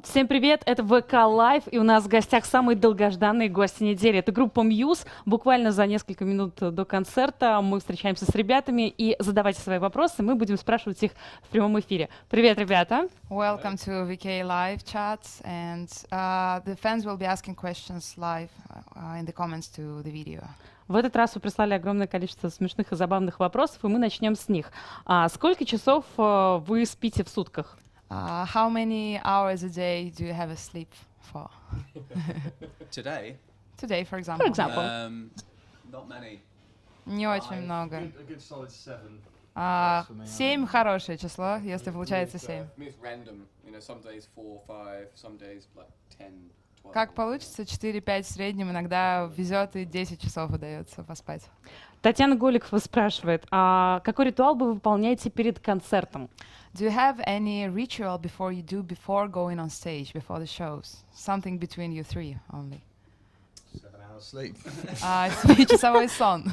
Всем привет, это ВК Лайв, и у нас в гостях самые долгожданные гости недели. Это группа Muse. Буквально за несколько минут до концерта мы встречаемся с ребятами, и задавайте свои вопросы, мы будем спрашивать их в прямом эфире. Привет, ребята! Welcome to VK Live chats, and the fans will be asking questions live in the comments to the video. В этот раз вы прислали огромное количество смешных и забавных вопросов, и мы начнем с них. Сколько часов вы спите в сутках? How many hours a day do you have a sleep for? Today? Today, for example. For example. Not many. Не очень много. A good solid 7. 7 хорошее число, если получается 7. For me it's random. You know, some days 4, 5, some days like 10, 12. Как получится, 4-5 в среднем, иногда везет и 10 часов удается поспать. Татьяна Голикова спрашивает, какой ритуал вы выполняете перед концертом? Do you have any ritual before going on stage, before the shows? Something between you three only. 7 hours sleep. 7-часовой сон.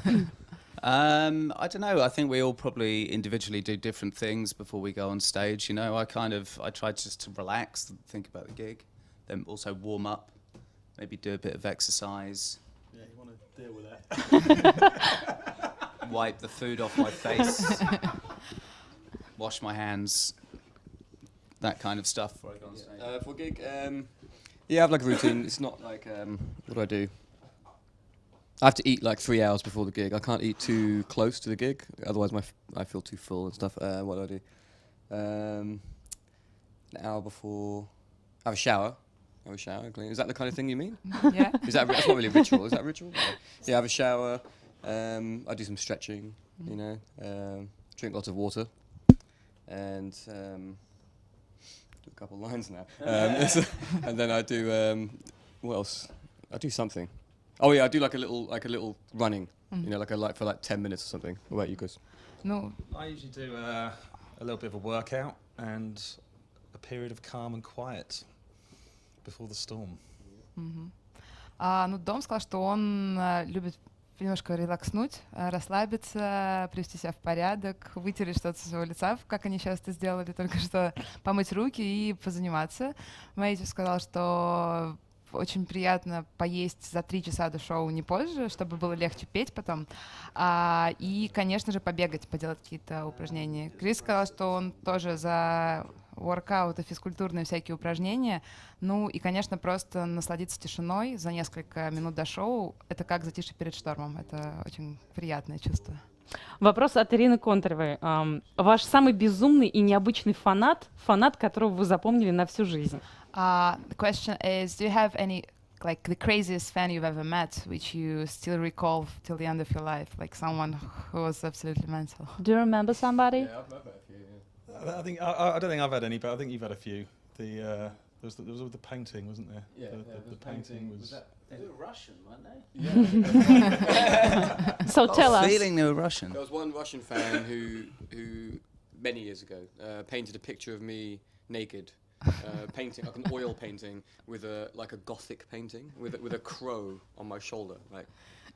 I don't know. I think we all probably individually do different things before we go on stage. You know, I try just to relax, think about the gig, then also warm up, maybe do a bit of exercise. Yeah, you want to deal with that. Wipe the food off my face. Wash my hands. That kind of stuff before I go on stage. For a gig, I have like a routine. It's not like, what do I do? I have to eat like 3 hours before the gig. I can't eat too close to the gig, otherwise I feel too full and stuff. What do I do? An hour before, have a shower. Clean. Is that the kind of thing you mean? Yeah. That's not really a ritual. Is that a ritual? Yeah, have a shower. I do some stretching, you know. Drink lots of water. And do a couple lines now. And then I do, what else? I do something. Oh yeah, I do like a little running. You know, for 10 minutes or something. What about you guys? Ну, I usually do a little bit of a workout and a period of calm and quiet before the storm. ну, Дом сказал, что он любит немножко релакснуть, расслабиться, привести себя в порядок, вытереть что-то со своего лица, как они часто сделали, только что помыть руки и позаниматься. Мэйти сказал, что очень приятно поесть за 3 часа до шоу, не позже, чтобы было легче петь потом. И, конечно же, побегать, поделать какие-то упражнения. Крис сказал, что он тоже за воркаут и физкультурные всякие упражнения. Ну и, конечно, просто насладиться тишиной за несколько минут до шоу. Это как затишье перед штормом. Это очень приятное чувство. Вопрос от Ирины Контаревой. Ваш самый безумный и необычный фанат, которого вы запомнили на всю жизнь? The question is, do you have any, like, the craziest fan you've ever met, which you still recall till the end of your life, like someone who was absolutely mental? Do you remember somebody? Yeah, I've met a few. Yeah. I think I don't think I've had any, but I think you've had a few. There was the painting, wasn't there? Yeah, The painting was. They were Russian, weren't they? Yeah. So tell us. Feeling they were Russian. There was one Russian fan who many years ago painted a picture of me naked, painting like an oil painting with a gothic painting with a crow on my shoulder.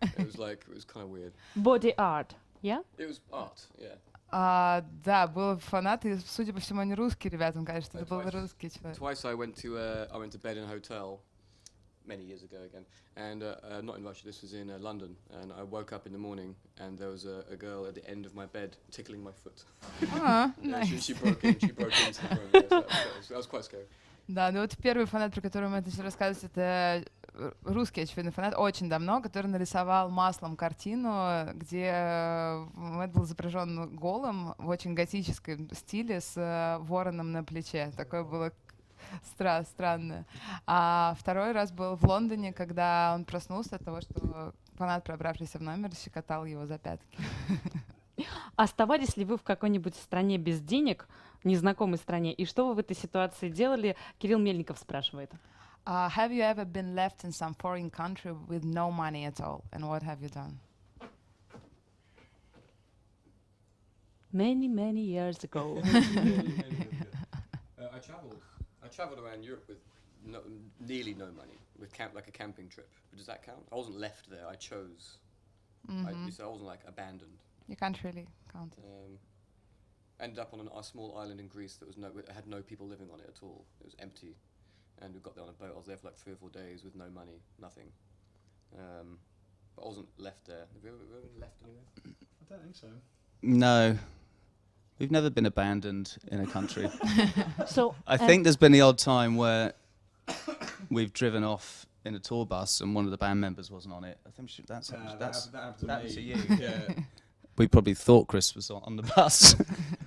It was kind of weird. Body art, yeah? It was art, yeah. Да, был фанат, и, судя по всему, они русские ребята, он кажется, это был русский человек. Twice I went to bed in a hotel many years ago again, and not in Russia. This was in London, and I woke up in the morning, and there was a girl at the end of my bed tickling my foot. She broke into the room. Yeah, so that was quite scary. Да, ну вот первый фанат, про которого мы начали рассказывать, это русский, очевидно, фанат, очень давно, который нарисовал маслом картину, где Мэтт был изображен голым в очень готическом стиле с вороном на плече. Такое было странно. А второй раз был в Лондоне, когда он проснулся от того, что фанат, пробравшийся в номер, щекотал его за пятки. Оставались ли вы в какой-нибудь стране без денег, незнакомой стране, и что вы в этой ситуации делали? Кирилл Мельников спрашивает. Have you ever been left in some foreign country with no money at all, and what have you done? Many, many years ago. I travelled around Europe with nearly no money, with like a camping trip. But does that count? I wasn't left there. I chose. I wasn't like abandoned. You can't really count it. Ended up on a small island in Greece that had no people living on it at all. It was empty. and we got there on a boat. I was there for like 3 or 4 days with no money, nothing. But I wasn't left there. Have you ever been left anywhere? I don't think so. No, we've never been abandoned in a country. So I think there's been the odd time where we've driven off in a tour bus and one of the band members wasn't on it. I think that happened to you. Yeah. We probably thought Chris was on the bus,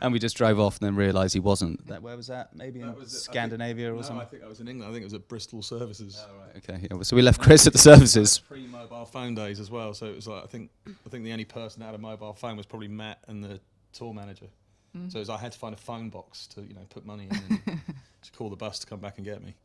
and we just drove off and then realised he wasn't. Where was that? Maybe in Scandinavia or No, I something? think I was in England. I think it was at Bristol Services. Oh, right. Okay, yeah, so we left Chris at the services. Pre-mobile phone days as well. So it was like I think the only person that had a mobile phone was probably Matt and the tour manager. So it was, I had to find a phone box to put money in and to call the bus to come back and get me.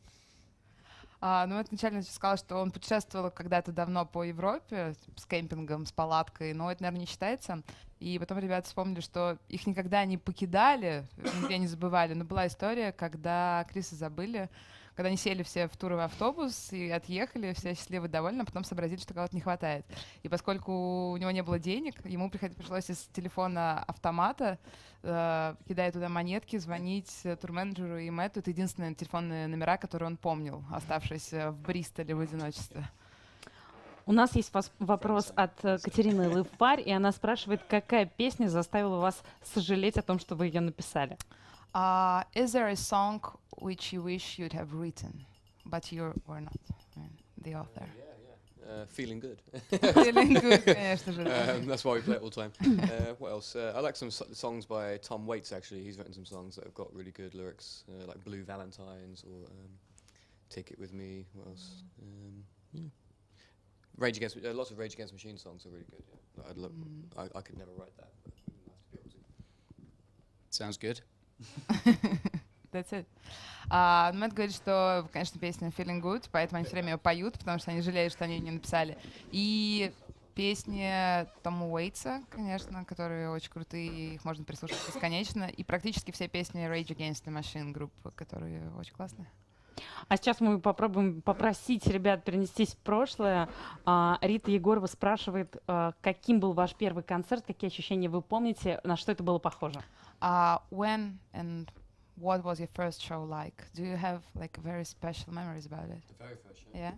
Ну, это изначально сказал, что он путешествовал когда-то давно по Европе с кемпингом, с палаткой, но это, наверное, не считается. И потом ребята вспомнили, что их никогда не покидали, нигде не забывали. Но была история, когда Криса забыли, когда они сели все в туровый автобус и отъехали, все счастливы, довольны, а потом сообразили, что кого-то не хватает. И поскольку у него не было денег, ему пришлось из телефона автомата, кидая туда монетки, звонить турменеджеру и Мэтту. Это единственные телефонные номера, которые он помнил, оставшись в Бристоле в одиночестве. у нас есть вопрос от Катерины Лывпарь, и она спрашивает, какая песня заставила вас сожалеть о том, что вы ее написали? Is there a song which you wish you'd have written, but you were not the author? Feeling Good. Feeling good, конечно же. That's why we play it all the time. What else? I like some songs by Tom Waits, actually. He's written some songs that have got really good lyrics, like Blue Valentines or Take It With Me. What else? Lots of Rage Against the Machine songs are really good. Yeah. I could never write that, but it'd be nice to be able to. Sounds good. That's it. Мэтт говорит, что, конечно, песня Feeling Good, поэтому они все время ее поют, потому что они жалеют, что они ее не написали. И песни Тома Уэйтса, конечно, которые очень крутые, их можно прислушать бесконечно. И практически все песни Rage Against the Machine группы, которые очень классные. А сейчас мы попробуем попросить ребят перенестись в прошлое. Рита Егорова спрашивает, каким был ваш первый концерт, какие ощущения вы помните, на что это было похоже? When and what was your first show like? Do you have like very special memories about it? The very first show? Yeah.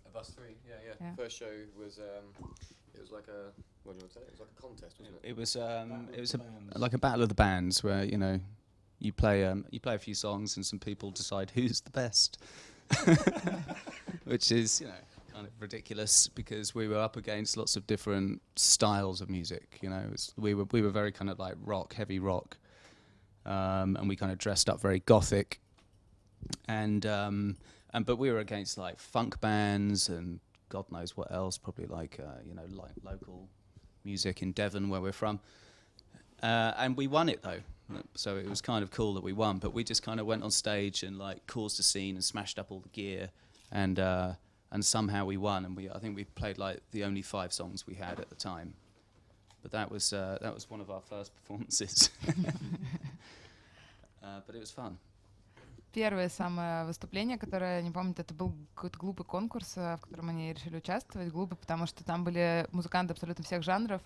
Of us three, yeah. First show was, it was like a, what do you want to say? It was like a contest, wasn't it? It was like a battle of the bands where, you play a few songs and some people decide who's the best, which is kind of ridiculous because we were up against lots of different styles of music. We were very kind of like heavy rock, and we kind of dressed up very gothic, but we were against like funk bands and God knows what else, probably like like local music in Devon where we're from, and we won it though. So it was kind of cool that we won, but we just kind of went on stage and like caused a scene and smashed up all the gear, and somehow we won. And I think we played like the only 5 songs we had at the time, but that was one of our first performances. But it was fun. Первое самое выступление, которое я не помню, это был какой-то глупый конкурс, в котором они решили участвовать. Глупо, потому что там были музыканты абсолютно всех жанров,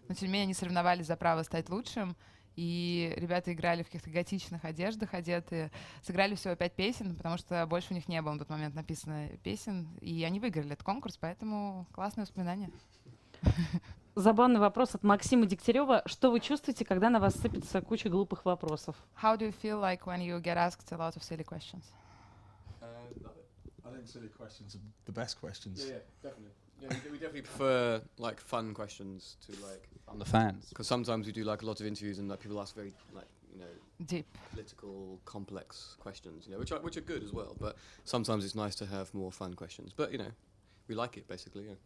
но тем не менее они соревновались за право стать лучшим. И ребята играли в каких-то готичных одеждах одетые, сыграли всего 5 песен, потому что больше у них не было на тот момент написано песен, и они выиграли этот конкурс, поэтому классное воспоминание. Забавный вопрос от Максима Дегтярева. Что вы чувствуете, когда на вас сыпется куча глупых вопросов? How do you feel like when you get asked a lot of silly questions? I think silly questions are the best questions. Yeah, definitely. Yeah, we definitely prefer like fun questions to like On the fans. because sometimes we do like a lot of interviews and like people ask very like Deep. political complex questions, which are good as well. But sometimes it's nice to have more fun questions. But we like it basically. Yeah.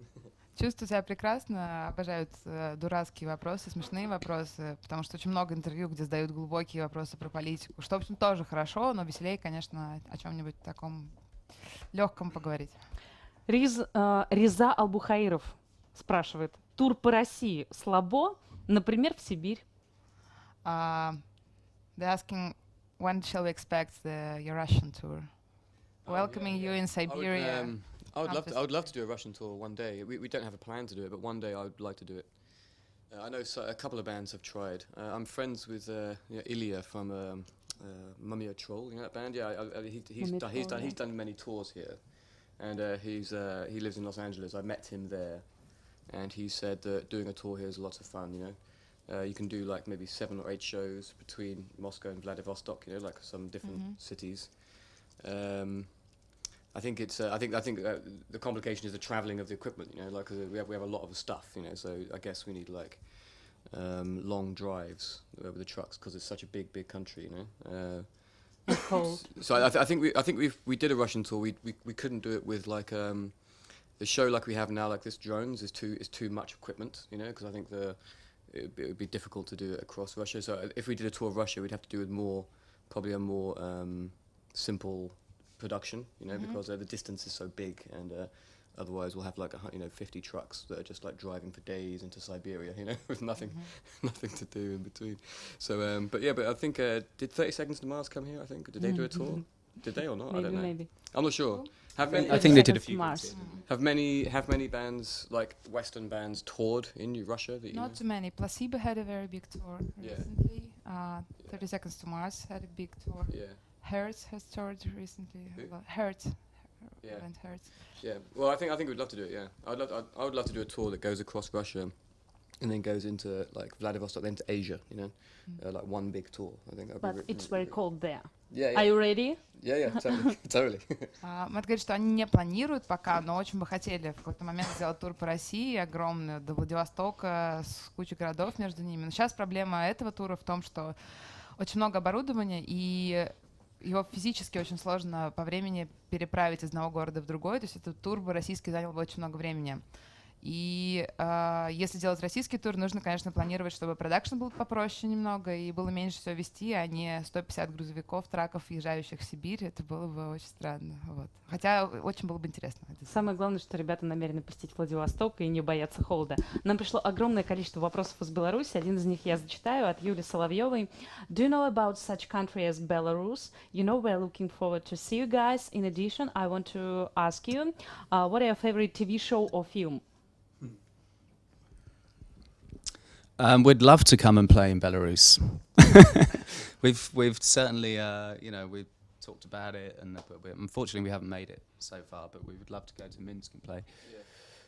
Чувствую себя прекрасно, обожают дурацкие вопросы, смешные вопросы, потому что очень много интервью, где задают глубокие вопросы про политику, что, в общем, тоже хорошо, но веселее, конечно, о чем-нибудь таком легком поговорить. Риза Албухаиров спрашивает, тур по России слабо, например, в Сибирь? They're asking, when shall we expect your Russian tour? Welcoming you in Siberia. I would love to do a Russian tour one day. We don't have a plan to do it, but one day I would like to do it. I know a couple of bands have tried. I'm friends with Ilya from Mummy Troll, you know that band? Yeah, Mummy Troll, he's done many tours here, and he lives in Los Angeles. I met him there, and he said that doing a tour here is a lot of fun. You know, you can do like maybe 7 or 8 shows between Moscow and Vladivostok. You know, like some different cities. I think it's. I think the complication is the travelling of the equipment. You know, like 'cause we have a lot of stuff. You know, so I guess we need like long drives over the trucks because it's such a big country. You know. Cold. So I think we did a Russian tour. We couldn't do it with like the show like we have now. Like this drones is too much equipment. You know, because I think it would be difficult to do it across Russia. So if we did a tour of Russia, we'd have to do it probably a more simple production, you know, because the distance is so big, and otherwise we'll have like 50 trucks that are just like driving for days into Siberia, you know, with nothing to do in between. So, but I think did 30 Seconds to Mars come here? I think did they do a tour? Did they or not? I don't know. Maybe. I'm not sure. Have many, I think they did a 30 few Mars. gigs here. have many bands like Western bands toured in Russia? That you know? Not too many. Placebo had a very big tour Yeah. recently. 30 Seconds to Mars had a big tour. Yeah. Hertz has toured recently. Who? Hertz. Yeah. Band Hertz. Yeah, well, I think we'd love to do it. Yeah, I would love to do a tour that goes across Russia, and then goes into like Vladivostok, then to Asia. You know, like one big tour. I think. That'd be But it's very cold there. Yeah, Are you ready? yeah, totally. Мэтт говорит, что они не планируют пока, но очень бы хотели в какой-то момент сделать тур по России, огромный, до Владивостока, с кучей городов между ними. Но сейчас проблема этого тура в том, что очень много оборудования, и его физически очень сложно по времени переправить из одного города в другой. То есть этот тур бы российский занял бы очень много времени. И если делать российский тур, нужно, конечно, планировать, чтобы продакшн был попроще немного и было меньше всего везти, а не 150 грузовиков, траков, въезжающих в Сибирь. Это было бы очень странно. Вот. Хотя очень было бы интересно. Самое главное, что ребята намерены посетить Владивосток и не боятся холода. Нам пришло огромное количество вопросов из Беларуси. Один из них я зачитаю от Юли Соловьевой. Do you know about such country as Belarus? You know, we're looking forward to see you guys. In addition, I want to ask you, what are your favorite TV show or film? We'd love to come and play in Belarus. We've certainly we've talked about it, but unfortunately we haven't made it so far. But we would love to go to Minsk and play. Yeah.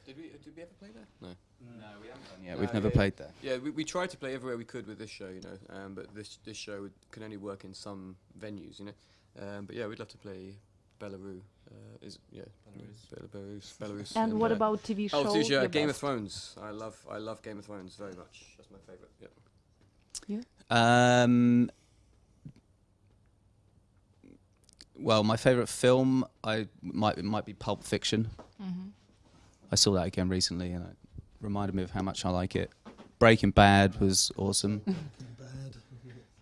Did we ever play there? No. No, we haven't done yet. We've never played there. Yeah, we tried to play everywhere we could with this show, you know, but this show can only work in some venues, you know. But yeah, we'd love to play Belarus. Belarus. And what about TV show? Oh, yeah, your Game of best? Thrones. I love Game of Thrones very much. That's my favorite. Yeah. Well, my favourite film might be Pulp Fiction. I saw that again recently, and it reminded me of how much I like it. Breaking Bad was awesome.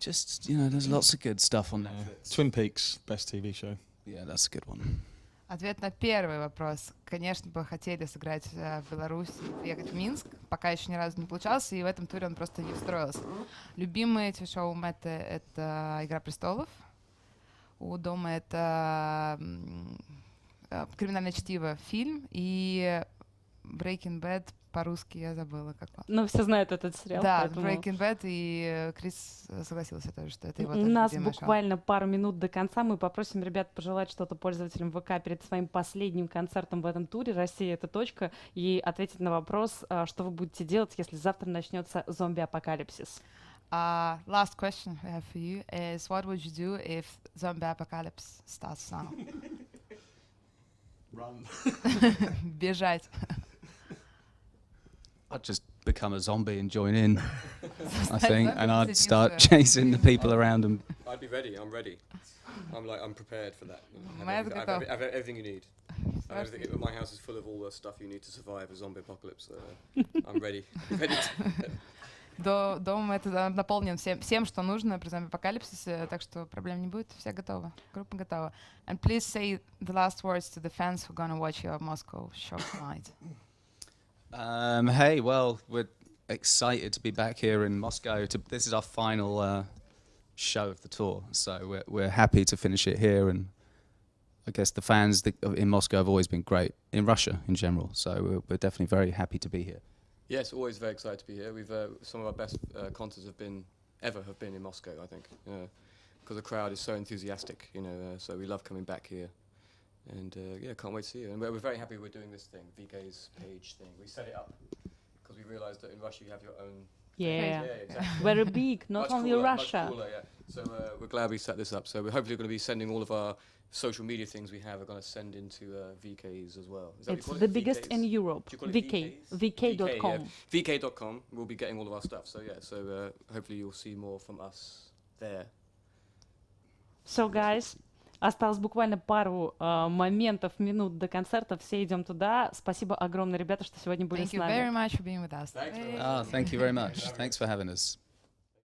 Just there's lots of good stuff on Netflix. Twin Peaks, best TV show. Yeah, that's a good one. Ответ на первый вопрос. Конечно, бы хотели сыграть в Беларуси, приехать в Минск. Пока еще ни разу не получалось, и в этом туре он просто не встроился. Любимые TV-шоу у Мэтта — это «Игра престолов». У Дома это «Криминальное чтиво» фильм, и «Breaking Bad» по-русски я забыла, как он. Ну, все знают этот сериал. Да, поэтому... Breaking Bad, и Крис согласился тоже, что это его У тоже нас любимое шоу. буквально пару минут до конца. Мы попросим ребят пожелать что-то пользователям ВК перед своим последним концертом в этом туре «Россия — это точка», и ответить на вопрос, что вы будете делать, если завтра начнется зомби-апокалипсис. Last question we have for you is, what would you do if zombie apocalypse starts now? Run. Бежать. I'd just become a zombie and join in, I think, and I'd Zombie start сидишь, chasing the people around them. I'd be ready. I'm ready. I'm prepared for that. Мэтт I готов. have everything you need. Всё, My house is full of all the stuff you need to survive a zombie apocalypse. I'm ready. Дом это наполнен всем, что нужно при зомби-апокалипсисе, так что проблем не будет, все готовы, группа готова. And please say the last words to the fans who are gonna watch your Moscow show tonight. Hey, well, we're excited to be back here in Moscow. This is our final show of the tour, so we're happy to finish it here. And I guess the fans in Moscow have always been great, in Russia in general. So we're definitely very happy to be here. Yes, always very excited to be here. We've some of our best concerts have been in Moscow, I think. because the crowd is so enthusiastic, you know. So we love coming back here, and yeah, can't wait to see you. And we're very happy we're doing this thing, VK's page thing. We set it up because we realised that in Russia you have your own. Yeah. Exactly. Very big, not Much only cooler, Russia. Much cooler, yeah. So we're glad we set this up. So we're hopefully going to be sending all of our social media things we have. We're going to send into VKs as well. Is that what you It's call it? the biggest VKs? in Europe. Do you call it VK. VKs? VK.com. Yeah. VK.com. We'll be getting all of our stuff. So yeah. So hopefully you'll see more from us there. So, guys, осталось буквально пару моментов, минут до концерта. Все идем туда. Спасибо огромное, ребята, что сегодня были Thank с you нами. very much for being with us. Thanks very Hey. much. Ah, thank you very much. Thanks for having us.